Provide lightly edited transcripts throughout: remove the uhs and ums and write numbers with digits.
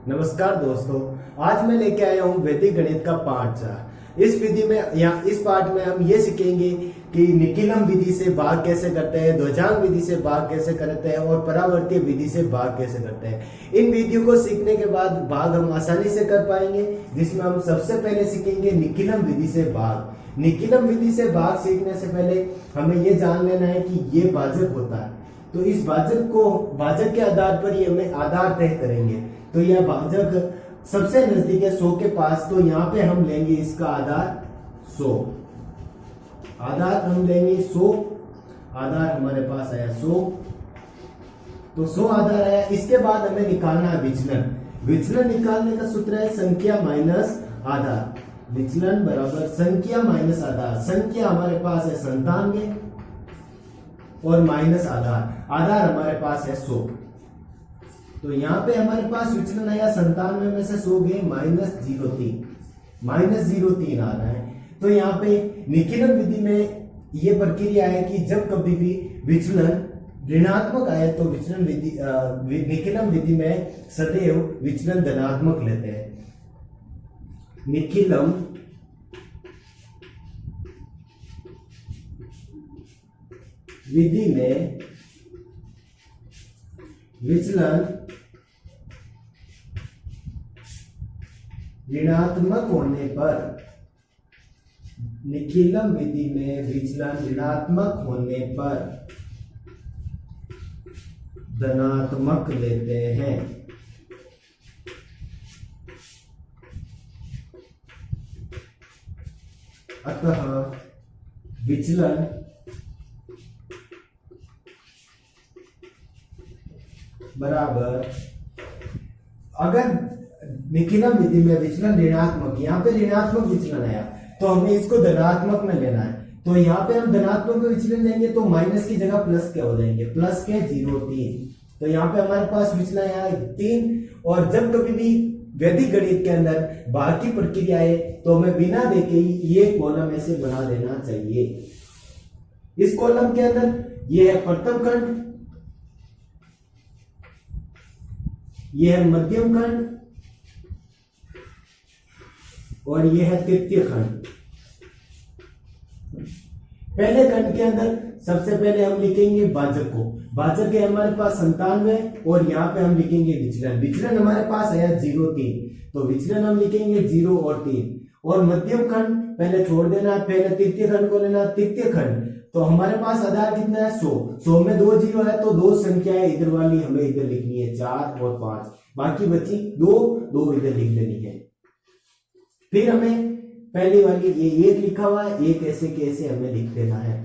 नमस्कार दोस्तों, आज मैं लेके आया हूँ वैदिक गणित का पार्ट 4। इस विधि में इस पार्ट में हम ये सीखेंगे कि निखिलम विधि से भाग कैसे करते हैं, ध्वजांक विधि से भाग कैसे करते हैं और परावर्तीय विधि से भाग कैसे करते हैं। इन विधियों को सीखने के बाद भाग हम आसानी से कर पाएंगे, जिसमें हम सबसे पहले सीखेंगे निखिलम विधि से भाग। निखिलम विधि से भाग सीखने से पहले हमें ये जान लेना है कि ये भाजक होता है, तो इस भाजक के आधार पर ये हमें आधार तय करेंगे। तो यह भाजक सबसे नजदीक है 100 के पास, तो यहाँ पे हम लेंगे इसका आधार 100। आधार हम लेंगे 100, आधार हमारे पास आया 100, तो 100 आधार आया। इसके बाद हमें निकालना है विचलन। विचलन निकालने का सूत्र है संख्या माइनस आधार। विचलन बराबर संख्या माइनस आधार। संख्या हमारे पास है 97 और माइनस आधार। आधार हमारे पास है 100, तो यहाँ पे हमारे पास विचलन आया 97 में से 100 गए -03 आ रहा है। तो यहाँ पे निखिलम विधि में ये प्रक्रिया है कि जब कभी भी विचलन ऋणात्मक आए तो विचलन विधि निखिलम विधि में सदैव विचलन धनात्मक लेते हैं। निखिलम विधि में विचलन ऋणात्मक होने पर, निखिलम विधि में विचलन ऋणात्मक होने पर धनात्मक लेते हैं। अतः विचलन बराबर, अगर निखिलम विधि में विचलन ऋणात्मक, यहाँ पे ऋणात्मक विचलन आया तो हमें इसको धनात्मक में लेना है। तो यहाँ पे हम धनात्मक में विचलन लेंगे तो माइनस की जगह प्लस के हो जाएंगे, प्लस के 0.3। तो यहाँ पे हमारे पास विचलन आया 3। और जब कभी भी वैदिक गणित के अंदर भाग की प्रक्रिया है तो हमें बिना देखे ही ये कॉलम ऐसे बना देना चाहिए। इस कॉलम के अंदर ये है प्रथम खंड, यह है मध्यम खंड और यह है तृतीय खंड। पहले खंड के अंदर सबसे पहले हम लिखेंगे भाजक को। भाजक है हमारे पास 97 और यहाँ पे हम लिखेंगे विचलन। विचलन हमारे पास आया 0.3, तो विचलन हम लिखेंगे 0 और 3। और मध्यम खंड पहले छोड़ देना है, पहले तृतीय खंड को लेना। तृतीय खंड तो हमारे पास आधार कितना है 100 में 2 जीरो है, तो 2 संख्याएं इधर वाली हमें इधर लिखनी है 4 और 5, बाकी बची 2 इधर लिख लेनी है। फिर हमें पहली वाली ये 1 लिखा हुआ है, 1 ऐसे के ऐसे हमें लिख देना है।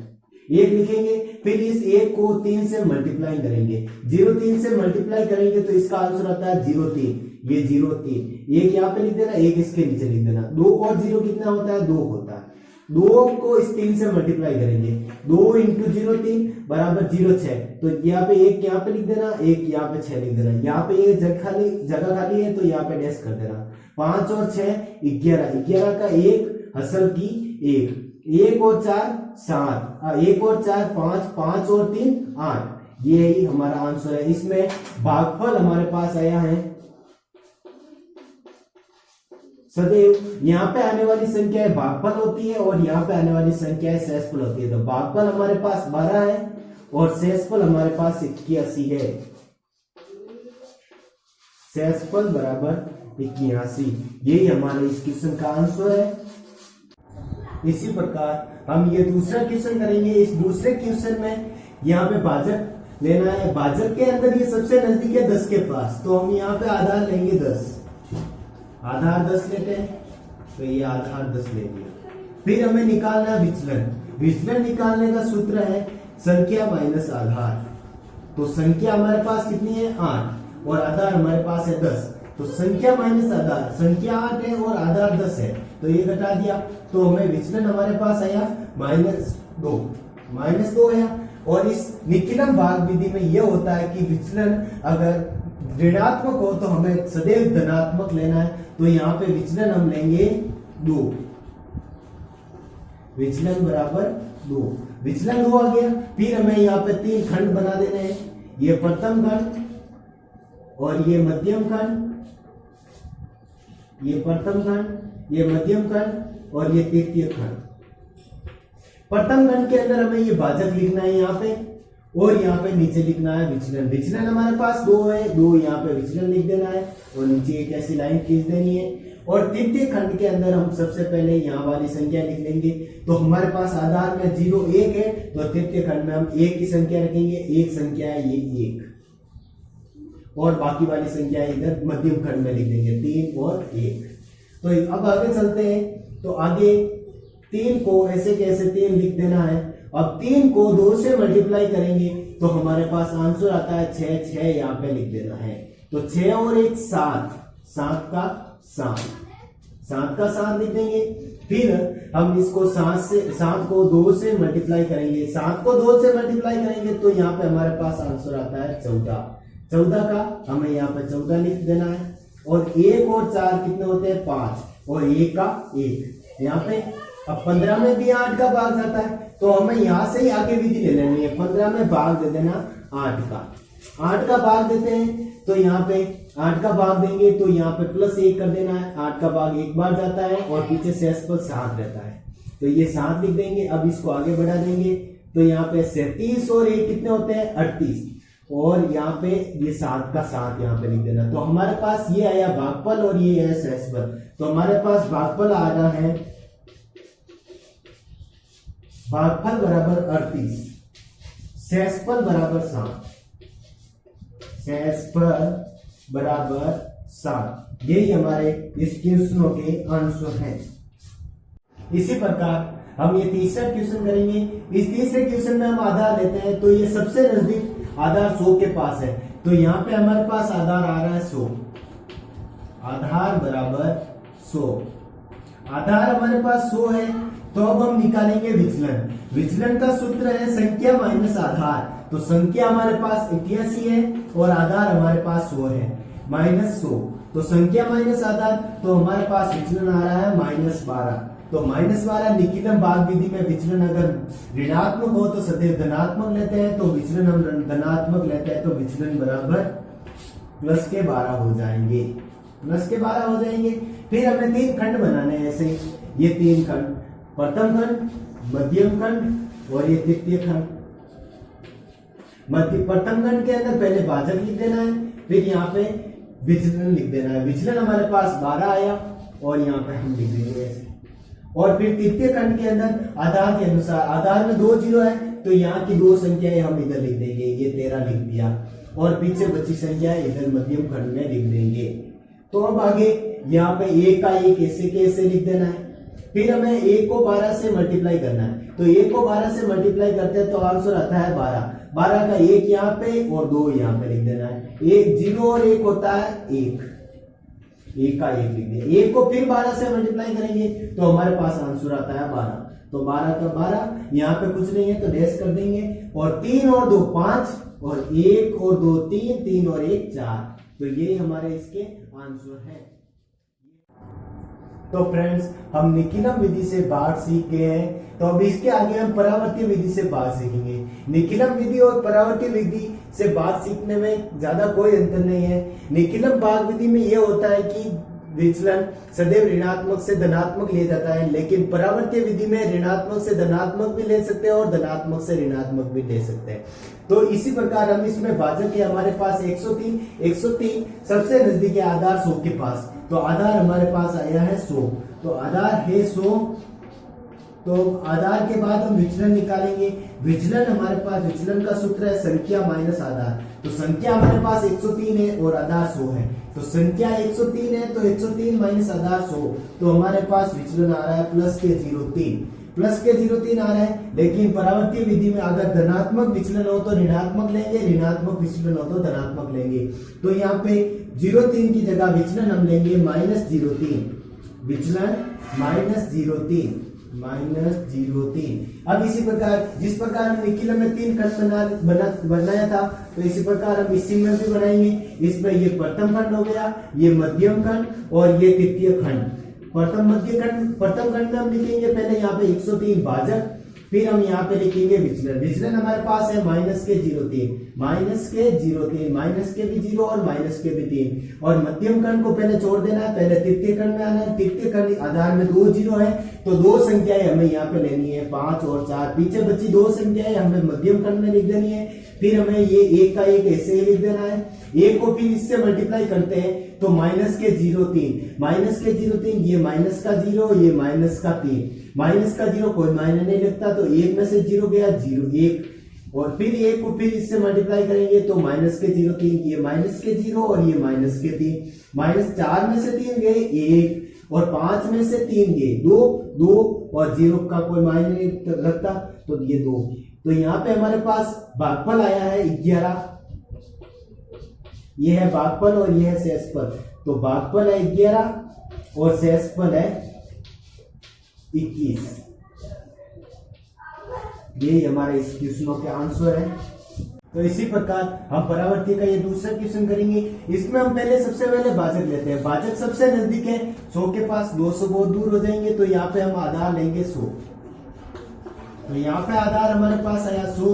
1 लिखेंगे, फिर इस 1 को 3 से मल्टीप्लाई करेंगे। 0.3 से मल्टीप्लाई करेंगे तो इसका आंसर आता है 0.3। ये 0.3 1 यहाँ पे लिख देना, 1 इसके नीचे लिख देना। 2 और 0 कितना होता है? 2 होता है। 2 को इस 3 से मल्टीप्लाई करेंगे, 2 इंटू 0.3 बराबर 0.6। तो यहाँ पे 1 यहाँ पे लिख देना, 1 यहाँ पे 6 लिख देना। यहाँ पे ये जगह खाली है तो यहाँ पे डैश कर देना। 5 और 6 11 का 1 हसल की 1 और 4 7, 1 और 4 5 और 3 8। ये ही हमारा आंसर है। इसमें भागफल हमारे पास आया है सदैव यहाँ पे आने वाली संख्या भागफल होती है और यहाँ पे आने वाली संख्या शेषफल होती है। तो भागफल हमारे पास 12 है और शेषफल हमारे पास 81 है। शेषफल बराबर 81, यही हमारे इस क्वेश्चन का आंसर है। इसी प्रकार हम ये दूसरा क्वेश्चन करेंगे। इस दूसरे क्वेश्चन में यहाँ पे भाजक लेना है। भाजक के अंदर ये सबसे नजदीक है 10 के पास, तो हम यहाँ पे आधार लेंगे 10। आधार 10 लेते हैं, तो ये आधार 10 ले लिया। फिर हमें निकालना है विचलन। विचलन निकालने का सूत्र है संख्या माइनस आधार। तो संख्या हमारे पास कितनी है 8 और आधार हमारे पास है 10। तो संख्या माइनस आधार, संख्या 8 है और आधार 10 है, तो ये घटा दिया। तो हमें विचलन हमारे पास आया -2 आया। और इस निखिलम भाग विधि में यह होता है कि विचलन अगर ऋणात्मक हो तो हमें सदैव धनात्मक लेना है। तो यहाँ पे विचलन हम लेंगे 2, विचलन बराबर 2। विचलन 2 आ गया। फिर हमें यहाँ पे 3 खंड बना देने हैं। ये प्रथम खंड और ये मध्यम खंड ये प्रथम खंड, ये मध्यम खंड और ये तृतीय खंड। प्रथम खंड के अंदर हमें ये भाजक लिखना है यहाँ पे, और यहाँ पे नीचे लिखना है विचलन। विचलन हमारे पास 2 है, 2 यहाँ पे विचलन लिख देना है और नीचे एक ऐसी लाइन खींच देनी है। और तृतीय खंड के अंदर हम सबसे पहले यहाँ वाली संख्या लिख लेंगे। तो हमारे पास आधार में 0 1 है, तो तृतीय खंड में हम 1 की संख्या रखेंगे। एक संख्या है ये 1, और बाकी वाली संख्या इधर मध्यम खंड में लिख देंगे 3 और 1। तो अब आगे चलते हैं। तो आगे 3 को ऐसे कैसे 3 लिख देना है। अब 3 को 2 से मल्टीप्लाई करेंगे तो हमारे पास आंसर आता है 6, 6 यहाँ पे लिख देना है। तो 6 और 1 7, 7 का 7, 7 का 7 लिख देंगे। फिर हम इसको 7 को 2 से मल्टीप्लाई करेंगे। 7 को 2 से मल्टीप्लाई करेंगे तो यहाँ पे हमारे पास आंसर आता है 14, 14 का हमें यहाँ पे 14 लिख देना है। और 1 और 4 कितने होते हैं 5, और 1 का 1 यहाँ पे। अब 15 में भी 8 का भाग जाता है, तो हमें यहाँ से ही आगे विधि ले लेनी है। 15 में भाग दे देना 8 का, 8 का भाग देते हैं तो यहाँ पे 8 का भाग देंगे तो यहाँ पे +1 कर देना है। 8 का भाग एक बार जाता है और पीछे शेष पर 7 रहता है, तो ये 7 लिख देंगे। अब इसको आगे बढ़ा देंगे तो यहाँ पे 37 और 1 कितने होते हैं 38, और यहाँ पे ये 7 का 7 यहाँ पे लिख देना। तो हमारे पास ये आया भागफल और ये है शेषफल। तो हमारे पास भागफल आ रहा है, भागफल बराबर 38, शेषफल बराबर 7, शेषफल बराबर 7। यही हमारे इस क्वेश्चनों के आंसर हैं। इसी प्रकार हम ये तीसरा क्वेश्चन करेंगे। इस तीसरे क्वेश्चन में हम आधार लेते हैं, तो ये सबसे नजदीक आधार 100 के पास है। तो यहाँ पे हमारे पास आधार आ रहा है 100, आधार बराबर 100। आधार हमारे पास 100 है, तो अब हम निकालेंगे विचलन। विचलन का सूत्र है संख्या माइनस आधार। तो संख्या हमारे पास 81 है और आधार हमारे पास 100 है, -100। तो संख्या माइनस आधार, तो हमारे पास विचलन आ रहा है -12। तो -12 निखिलम भाग विधि में विचलन अगर ऋणात्मक हो तो सदैव धनात्मक लेते हैं, तो विचलन हम धनात्मक लेते हैं, तो विचलन बराबर +12 हो जाएंगे, +12 हो जाएंगे। फिर हमें 3 खंड बनाने हैं ऐसे, ये 3 खंड, प्रथम खंड, मध्यम खंड और ये तृतीय खंड। प्रथम खंड के अंदर पहले भाजक लिख देना है, फिर यहाँ पे विचलन लिख देना है। विचलन हमारे पास 12 आया और यहाँ पे हम लिख देंगे ऐसे। और फिर तृतीय खंड के अंदर आधार के अनुसार, आधार में 2 0 है, तो यहाँ की 2 संख्याएं हम इधर लिख देंगे, ये 13 लिख दिया, और पीछे बची संख्या इधर मध्यम खंड में लिख देंगे। तो अब आगे यहाँ पे 1 का 1 ऐसे के ऐसे लिख देना है। फिर हमें 1 को 12 से मल्टीप्लाई करना है, तो 1 को 12 से मल्टीप्लाई करते हैं तो आंसर आता है 12। 12 का 1 यहाँ पे और 2 यहाँ पे लिख देना है। 1 0 और 1 होता है 1, 1 का 1 लिख दिया। 1 को फिर 12 से मल्टीप्लाई करेंगे तो हमारे पास आंसर आता है 12। तो 12 का 12, यहाँ पे कुछ नहीं है तो डैश कर देंगे, और 3 और 2 5, और 1 और 2 3, 3 और 1 4। तो ये हमारे इसके आंसर है। तो फ्रेंड्स, हम निखिलम विधि से भाग सीख गए हैं, तो अब इसके आगे हम परावर्ती विधि से भाग सीखेंगे। निखिलम विधि और परावर्ती विधि से भाग सीखने में ज्यादा कोई अंतर नहीं है। निखिलम भाग विधि में यह होता है कि विचलन सदैव ऋणात्मक से धनात्मक लिया जाता है, लेकिन परावर्ती विधि में ऋणात्मक से धनात्मक भी ले सकते हैं और धनात्मक से ऋणात्मक भी ले सकते हैं। तो इसी प्रकार हम इसमें भाजक है हमारे पास 103, 103 सबसे नजदीक है आधार 100 के पास। तो आधार हमारे पास आया है 100, तो आधार है 100। तो आधार के बाद हम विचलन निकालेंगे। विचलन हमारे पास, विचलन का सूत्र है संख्या माइनस आधार। तो संख्या हमारे पास 103 है और आधार 100 है, तो संख्या 103 है तो 103 माइनस आधार 100, तो हमारे पास विचलन आ रहा है +03, +03 आ रहा है। लेकिन परावर्ती विधि में अगर धनात्मक विचलन हो तो ऋणात्मक लेंगे, ऋणात्मक विचलन हो तो धनात्मक लेंगे। तो यहाँ पे 03 की जगह विचलन हम लेंगे -03, विचलन -03। अब इसी प्रकार जिस प्रकार हम निखिलम में 3 खंड बनाया था, तो इसी प्रकार हम इसी में भी बनाएंगे। इसमें ये प्रथम खंड हो गया, ये मध्यम खंड और ये तृतीय खंड। प्रथम खंड में हम लिखेंगे पहले यहाँ पे 103 भाजक, फिर हम यहाँ पे लिखेंगे विचलन। विचलन हमारे पास है माइनस के 0.3, माइनस के 0.3, माइनस के भी 0 और माइनस के भी 3। और मध्यम खंड को पहले छोड़ देना है, पहले तृतीय खंड में आना है। तृतीय खंड आधार में 2 0 है, तो 2 संख्याएं हमें यहाँ पे लेनी है, 5 और 4। पीछे बची 2 संख्याएं हमें मध्यम खंड में लिख देनी है। फिर हमें ये 1 का 1 ऐसे ही लिख देना है। 1 को फिर इससे मल्टीप्लाई करते हैं तो माइनस के 0.3, माइनस के 0.3, ये माइनस का 0, ये माइनस का 3, माइनस का 0 कोई मायने नहीं लगता, तो 1 में से 0 गया 0 1, और फिर 1 को फिर इससे मल्टीप्लाई करेंगे तो माइनस के 0.3, ये माइनस के 0 और ये माइनस के 3, माइनस 4 में से 3 गए 1 और 5 में से 3 गए 2 2 और 0 का कोई मायने नहीं लगता, तो ये 2। तो यहाँ पे हमारे पास भागफल आया है 11, ये है भागफल और ये है शेषफल। तो भागफल है 11 और शेषफल है 21। ये हमारे इस क्वेश्चनों के आंसर है। तो इसी प्रकार हम परावर्ती का ये दूसरा क्वेश्चन करेंगे। इसमें हम पहले सबसे पहले भाजक लेते हैं। भाजक सबसे नजदीक है, 100 के पास 200 बहुत दूर हो जाएंगे, तो यहाँ पे हम आधार लेंगे 100। तो यहाँ पे आधार हमारे पास आया 100।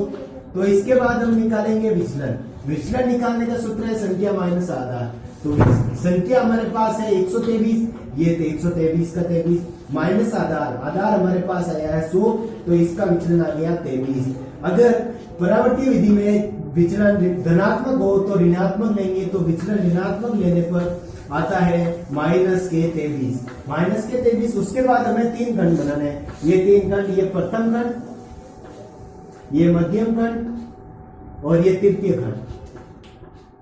तो इसके बाद हम निकालेंगे विचलन। विचलन निकालने का सूत्र है संख्या माइनस आधार। तो संख्या हमारे पास है 123, ये 123 का 23 माइनस आधार, आधार हमारे पास आया है 100, तो इसका विचलन आ गया 23। अगर परावर्ती विधि में विचलन धनात्मक हो तो ऋणात्मक लेंगे, तो विचलन ऋणात्मक लेने पर आता है माइनस के 23, माइनस के 23। उसके बाद हमें 3 खंड बनाना है। ये 3 खंड, ये प्रथम खंड, ये मध्यम खंड और ये तृतीय खंड।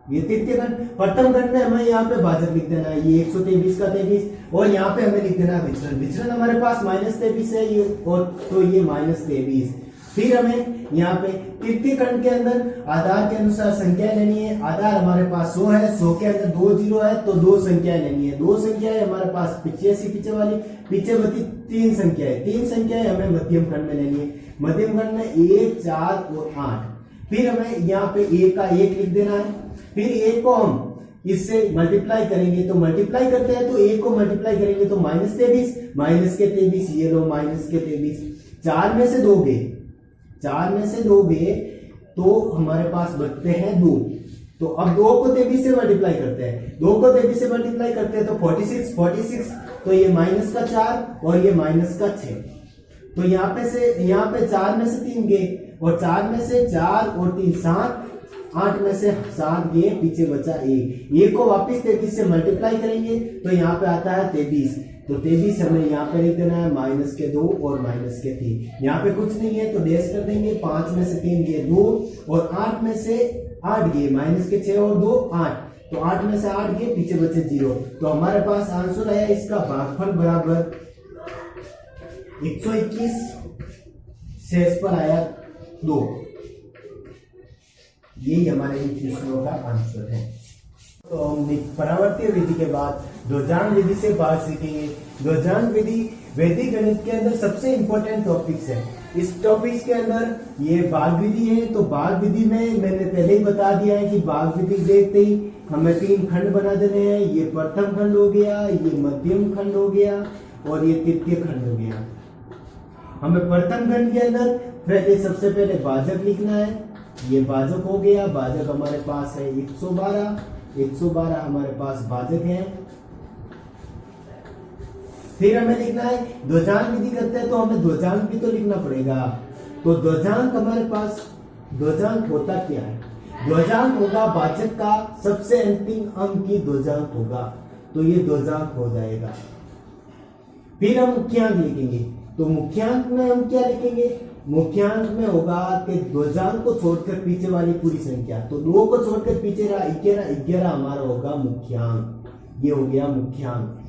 ये तृतीय खंड, प्रथम खंड में हमें यहाँ पे भाजक लिख देना है, ये 123 का 23, और यहाँ पे हमें लिख देना है विचलन। विचलन हमारे पास माइनस 23 है, ये और तो ये माइनस 23। फिर हमें यहाँ पे तृतीय खंड के अंदर आधार के अनुसार संख्या लेनी है। आधार हमारे पास 100 है, 100 के अंदर 2 0 है, तो 2 संख्याएं लेनी है। 2 संख्याएं हमारे पास 85 पीछे वाली, पीछे बची 3 संख्याएं, 3 संख्याएं हमें मध्यम खंड में लेनी है। मध्यम खंड में 1 4 और 8। फिर हमें यहाँ पे 1 का 1 लिख देना है। फिर 1 को हम इससे मल्टीप्लाई करेंगे, तो मल्टीप्लाई करते हैं तो 1 को मल्टीप्लाई करेंगे तो माइनस 23, माइनस के 23, ये लो माइनस के 23। 4 में से 2 गए, 4 में से 2 गए, तो हमारे पास बचते हैं 2। तो अब 2 को 23 से मल्टीप्लाई करते हैं, 2 को 23 से मल्टीप्लाई करते हैं तो 46, तो ये माइनस का 4 और ये माइनस का 6। तो यहाँ पे 4 में से 3 गए, और 4 में से 4 और 3 7, 8 में से 7 गए, पीछे बचा 1। 1 को वापस 33 से मल्टीप्लाई करेंगे तो यहाँ पे आता है 23। तो 23 हमें यहाँ पे लिख देना है माइनस के 2 और माइनस के 3। यहाँ पे कुछ नहीं है तो डैश कर देंगे। 5 में से 3 गए 2, और 8 में से 8 गए, माइनस के 6 और 2 8, तो 8 में से 8 गए, पीछे बचे 0। तो हमारे पास आंसर आया इसका भागफल बराबर 121, शेषफल आया 2। यही हमारे इन क्वेश्चनों का आंसर है। तो हम परावर्तीय विधि के बाद ध्वजांक विधि से बात सीखेंगे। ध्वजांक विधि वैदिक गणित के अंदर सबसे इंपॉर्टेंट टॉपिक्स है। इस टॉपिक्स के अंदर ये भाग विधि है। तो भाग विधि में मैंने पहले ही बता दिया है कि भाग विधि देखते ही हमें 3 खंड बना देने हैं। ये प्रथम खंड हो गया, ये मध्यम खंड हो गया और ये तृतीय खंड हो गया। हमें प्रथम खंड के अंदर पहले सबसे पहले भाजक लिखना है। ये भाजक हो गया, भाजक हमारे पास है 112 हमारे पास भाजक है। फिर हमें लिखना है ध्वजांक विधि करते हैं तो हमें ध्वजांक भी तो लिखना पड़ेगा। तो ध्वजांक हमारे पास, ध्वजांक होता क्या है? ध्वजांक होगा भाजक का सबसे अंतिम अंक की ध्वजांक होगा, तो ये ध्वजांक हो जाएगा। फिर हम मुख्यांक लिखेंगे। तो मुख्यांक में हम क्या लिखेंगे? मुख्यांक में होगा कि ध्वजांक को छोड़कर पीछे वाली पूरी संख्या। तो 2 को छोड़कर पीछे रहा 11 हमारा होगा मुख्यांक। ये हो गया मुख्यांक।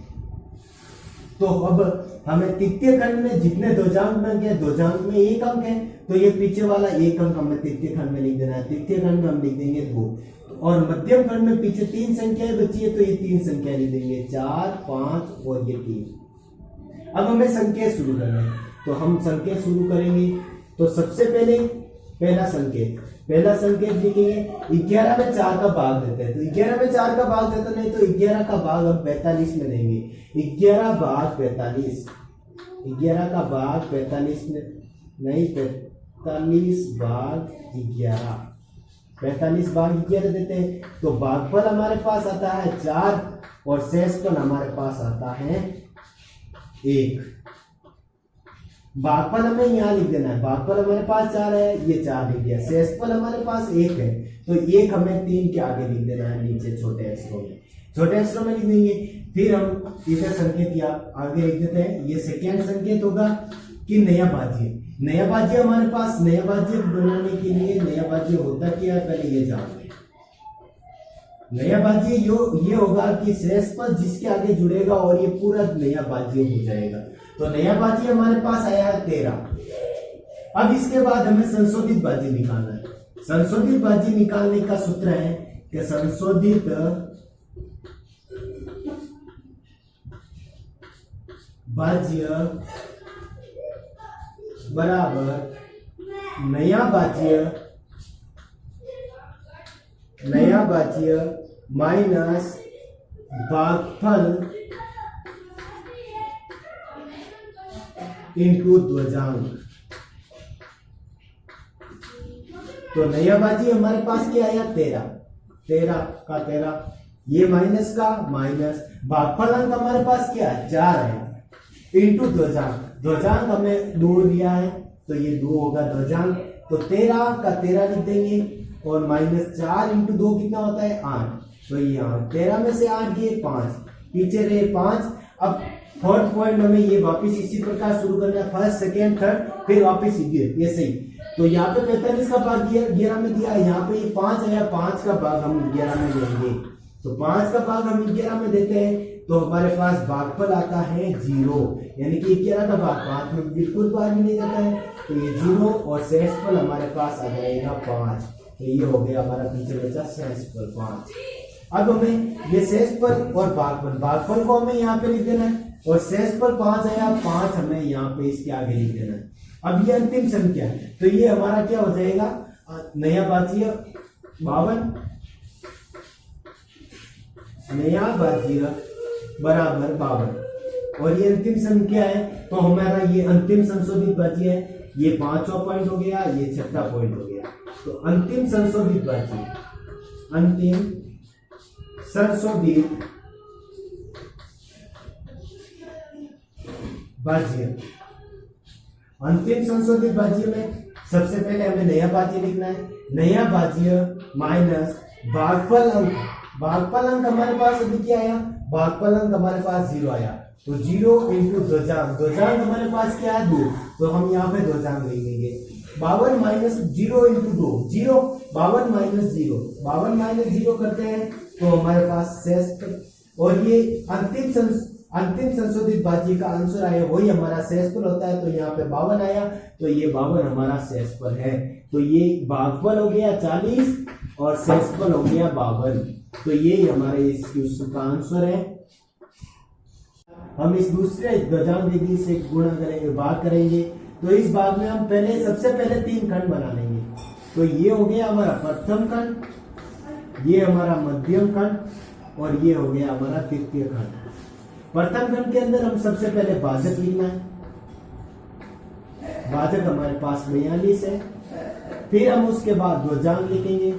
तो अब हमें तृतीय खंड में जितने ध्वजांक बन गए, ध्वजांक में 1 अंक है, तो ये पीछे वाला 1 अंक हमें तृतीय खंड में लिख देना है। तृतीय खंड में हम लिख देंगे 2, और मध्यम खंड में पीछे 3 संख्याएं बची है, तो ये 3 संख्या लिख देंगे, 4 5 और ये 3। अब हमें संख्या शुरू करना है, तो हम संख्या शुरू करेंगे। तो सबसे पहले पहला संकेत लिखेंगे। 11 में 4 का भाग देते हैं, तो 11 में 4 का भाग देते नहीं, तो 11 का भाग हम 45 में देंगे। 11 भाग 45, 11 का भाग 45 में नहीं 45 भाग 11 देते हैं। तो भागफल हमारे पास आता है 4 और शेषफल हमारे पास आता है 1। भागफल हमें यहाँ लिख देना है, भागफल हमारे पास 4 है, ये 4 लिख दिया। शेषफल हमारे पास 1 है, तो 1 हमें 3 के आगे लिख देना है, नीचे छोटे अक्षरों में, छोटे अक्षरों में लिख देंगे। फिर हम इधर संकेत या आगे लिख देते हैं। ये सेकेंड संकेत होगा कि नया भाज्य। नया भाज्य हमारे पास, नया भाज्य बनाने के लिए नया भाज्य होता क्या है पहले ये जान लें। नया भाज्य ये होगा कि शेषफल जिसके आगे जुड़ेगा और ये पूरा नया भाज्य हो जाएगा। तो नया भाज्य हमारे पास आया है 13। अब इसके बाद हमें संशोधित भाज्य निकालना है। संशोधित भाज्य निकालने का सूत्र है कि संशोधित भाज्य बराबर नया भाज्य माइनस भागफल इंटू ध्वजांक। तो नया भाज्य हमारे पास क्या आया 13 का 13, ये माइनस का माइनस, भागफल अंक हमारे पास क्या है 4 है, इंटू ध्वजांक। ध्वजांक हमें 2 दिया है तो ये 2 होगा ध्वजांक। तो 13 का 13 लिख देंगे और माइनस 4 इंटू 2 कितना होता है 8। तो ये 13 में से 8 गए 5, पीछे रहे 5। अब फोर्थ पॉइंट हमें ये वापस इसी प्रकार शुरू करना है, फर्स्ट सेकेंड थर्ड, फिर वापस ये सही। तो यहाँ पे 45 का भाग 11 में दिया, यहाँ पे ये 5 आया, 5 का भाग हम 11 में देंगे। तो 5 का भाग हम 11 में देते हैं तो हमारे पास भागफल आता है 0, यानी कि 11 का भाग 5 में बिल्कुल बाहर भी नहीं जाता है, तो ये 0 और शेषफल हमारे पास आ जाएगा 5। तो ये हो गया हमारा पीछे बचा शेषफल 5। अब हमें ये शेषफल और भागफल को हमें यहाँ पे लिख देना है और शेषफल 5 आया, 5 हमें यहाँ पे इसके आगे लिख देना है। अब ये अंतिम संख्या है तो ये हमारा क्या हो जाएगा, नया भाज्य 52, नया भाज्य बराबर 52 और ये अंतिम संख्या है। तो हमारा ये अंतिम संशोधित भाज्य है, ये 5वां पॉइंट हो गया, ये 6ठा पॉइंट हो गया। तो अंतिम संशोधित भाज्य, अंतिम संशोधित भाज्य, अंतिम संशोधित भाज्य में सबसे पहले हमें नया भाज्य लिखना है। नया भाज्य माइनस भागफल अंक। भागफल अंक हमारे पास अभी क्या आया, भागफल अंक हमारे पास 0 आया, तो 0 इंटू ध्वजांक। ध्वजांक हमारे पास क्या है 2, तो हम यहाँ पे ध्वजांक लिख देंगे। 52 माइनस 0 इंटू 2, 0, 52 माइनस 0, 52 माइनस 0 करते हैं तो हमारे पास शेषफल, और ये अंतिम संशोधित भाज्य का आंसर आया वही हमारा शेषफल होता है। तो यहाँ पे 52 आया, तो ये 52 हमारा शेषफल है। तो ये भागफल हो गया 40 और शेषफल हो गया 52। तो ये हमारे इस क्वेश्चन का आंसर है। हम इस दूसरे ध्वजांक विधि से गुणा करेंगे, भाग करेंगे। तो इस भाग में हम सबसे पहले 3 खंड बना लेंगे। तो ये हो गया हमारा प्रथम खंड, ये हमारा मध्यम खंड और ये हो गया हमारा तृतीय खंड। प्रथम खंड के अंदर हम सबसे पहले भाजक लिखना है। भाजक हमारे पास 42 है। फिर हम उसके बाद ध्वजांक लिखेंगे।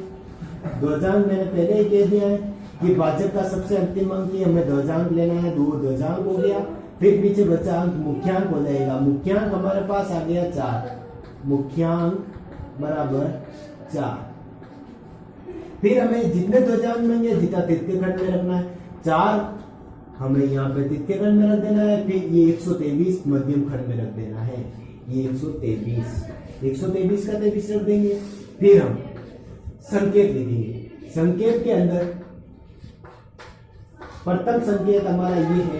ध्वजांक मैंने पहले ही कह दिया है कि भाजक का सबसे अंतिम अंक ही हमें ध्वजांक लेना है। 2 ध्वजांक हो गया, फिर पीछे बचा अंक मुख्यांक हो जाएगा। मुख्यांक हमारे पास आ गया 4, मुख्यांक बराबर 4। फिर हमें जितने ध्वजांक मिलेंगे जितना तृतीय खंड में रखना है, 4 हमें यहाँ पे तृतीय खंड में रख देना है। फिर ये 123 मध्यम खंड में रख देना है। ये 123 का 23 रख देंगे। फिर हम संकेत लिखेंगे। संकेत के अंदर प्रथम संकेत हमारा ये है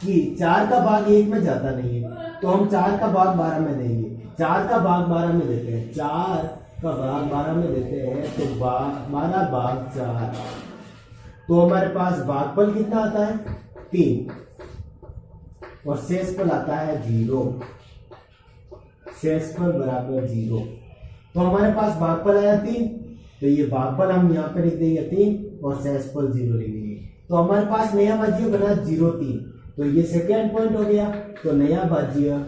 कि 4 का भाग 1 में जाता नहीं है, तो हम 4 का भाग 12 में देंगे। 4 का भाग 12 में देते हैं, 4 का भाग 12 में देते हैं, तो 12 भाग 4। तो हमारे पास भागफल कितना आता है 3 और शेषफल आता है 0। शेषफल बराबर 0। तो हमारे पास भागफल आया 3, तो ये भागफल हम यहाँ पे लिख देंगे 3 और शेषफल 0 लिख देंगे। तो हमारे पास नया भाज्य बना 0,3, तो ये सेकेंड पॉइंट हो गया। तो नया भाज्य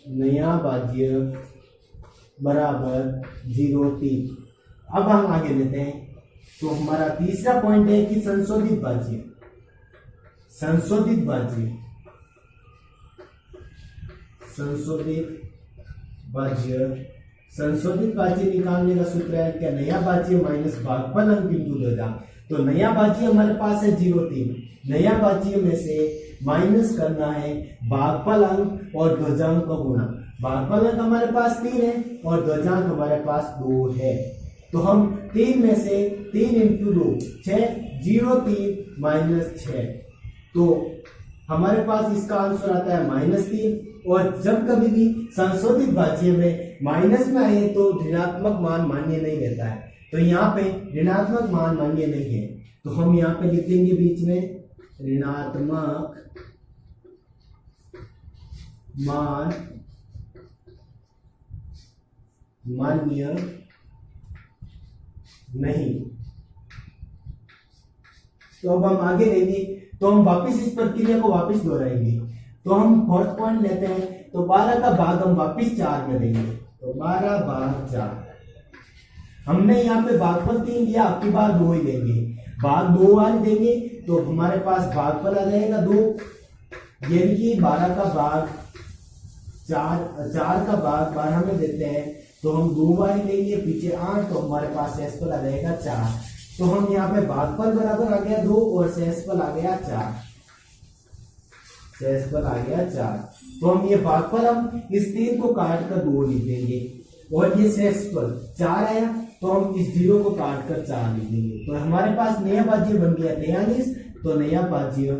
नया भाज्य बराबर 0,3। अब हम आगे लेते हैं। तो हमारा तीसरा पॉइंट है कि संशोधित भाज्य निकालने का सूत्र है क्या, नया भाज्य माइनस भागफल अंक इंटू ध्वजांक। तो नया भाज्य हमारे पास है 0,3, नया भाज्य में से माइनस करना है भागफल अंक और ध्वजांक का गुणा। भागफल अंक हमारे पास 3 है और ध्वजांक हमारे पास 2 है। तो हम 3 में से 3 इंटू 2 6, 0,3 माइनस 6। तो हमारे पास इसका आंसर आता है -3। और जब कभी भी संशोधित भाज्य में माइनस में आए तो ऋणात्मक मान मान्य नहीं रहता है। तो यहाँ पे ऋणात्मक मान मान्य नहीं है, तो हम यहाँ पे लिख देंगे बीच में ऋणात्मक मान मान्य नहीं। तो अब हम आगे लेंगे, तो हम वापस इस प्रक्रिया को वापस दोहराएंगे। तो हम फोर्थ पॉइंट लेते हैं। तो 12 का भाग हम वापस 4 में देंगे। तो 12 भाग 4, हमने यहाँ पे भागफल 3 लिया, आपकी बार 2 ही देंगे। भाग 2 बार देंगे तो हमारे पास भागफल आ जाएगा 2, यानी कि 12 का भाग 4 का भाग 12 में देते हैं तो हम 2 बार लेंगे, पीछे 8, तो हमारे पास शेषफल आ जाएगा 4। तो हम यहाँ पे भागफल बराबर आ गया 2 और शेषफल आ गया 4। शेषफल आ गया 4। तो हम ये भागफल हम इस 3 को काट कर 2 लिख देंगे और ये शेषफल 4 आया तो हम इस 0 को काट कर 4 लिख देंगे। तो हमारे पास नया भाज्य बन गया 43। तो नया भाज्य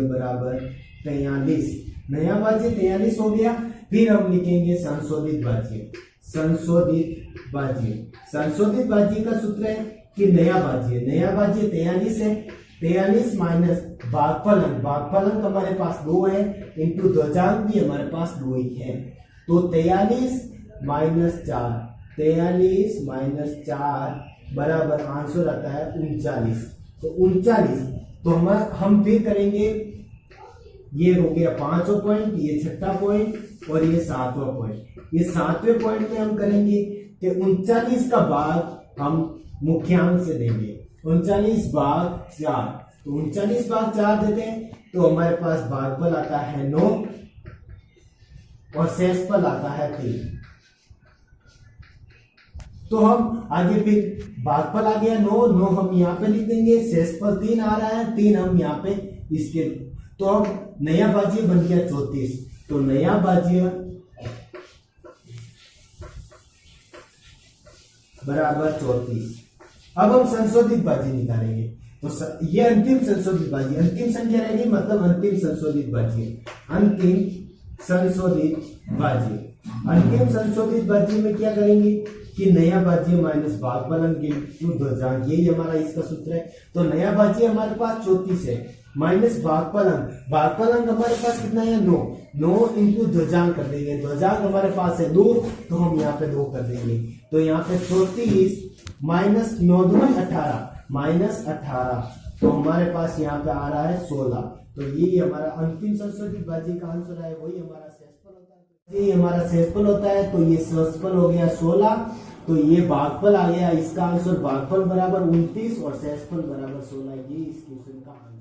बराबर 43। नया भाज्य 43 हो गया। फिर हम लिखेंगे संशोधित भाज्य। संशोधित भाज्य का सूत्र है कि नया भाज्य 43 है, 43 माइनस भागफल अंक हमारे पास 2 है, इंटू ध्वजांक भी हमारे पास 2 ही है। तो 43 माइनस 4 बराबर आंसर आता है 39। तो 39, तो हम फिर करेंगे, ये हो गया 5वां पॉइंट, ये 6ठा पॉइंट और ये 7वां पॉइंट। ये 7वें पॉइंट में हम करेंगे कि 39 का भाग हम मुख्यांक से देंगे। 39 भाग 4, तो 39 भाग 4 देते हैं तो हमारे पास भागफल आता है 9 और शेषफल आता है 3। तो हम आगे फिर भागफल आ गया 9 हम यहाँ पे लिख देंगे, शेषफल 3 आ रहा है, 3 हम यहाँ पे इसके। तो अब नया भाज्य बन गया 34। तो नया भाज्य बराबर 34। अब हम संशोधित भाज्य निकालेंगे। तो ये अंतिम संशोधित भाज्य, अंतिम संख्या रहेगी, मतलब अंतिम संशोधित भाज्य। अंतिम संशोधित भाज्य में क्या करेंगे कि नया भाज्य माइनस भागफल अंक इंटू ध्वजांक, यही हमारा इसका सूत्र है। तो नया भाज्य हमारे पास 34 है, माइनस भागफल अंक हमारे पास कितना है 9 इंटू ध्वजांक कर देंगे। ध्वजांक हमारे पास है 2, तो हम यहाँ पे 2 कर देंगे। तो यहाँ पे 34 माइनस 9 दूनी 18, तो हमारे पास यहाँ पे आ रहा है 16। तो यही हमारा अंतिम संशोधित भाज्य का आंसर है, वही हमारा शेषफल होता है। ये हमारा शेषफल होता है, तो ये शेषफल हो गया 16। तो ये भागफल आ गया, इसका आंसर भागफल बराबर 29 और शेषफल बराबर 16। ये इस क्वेश्चन का आंसर।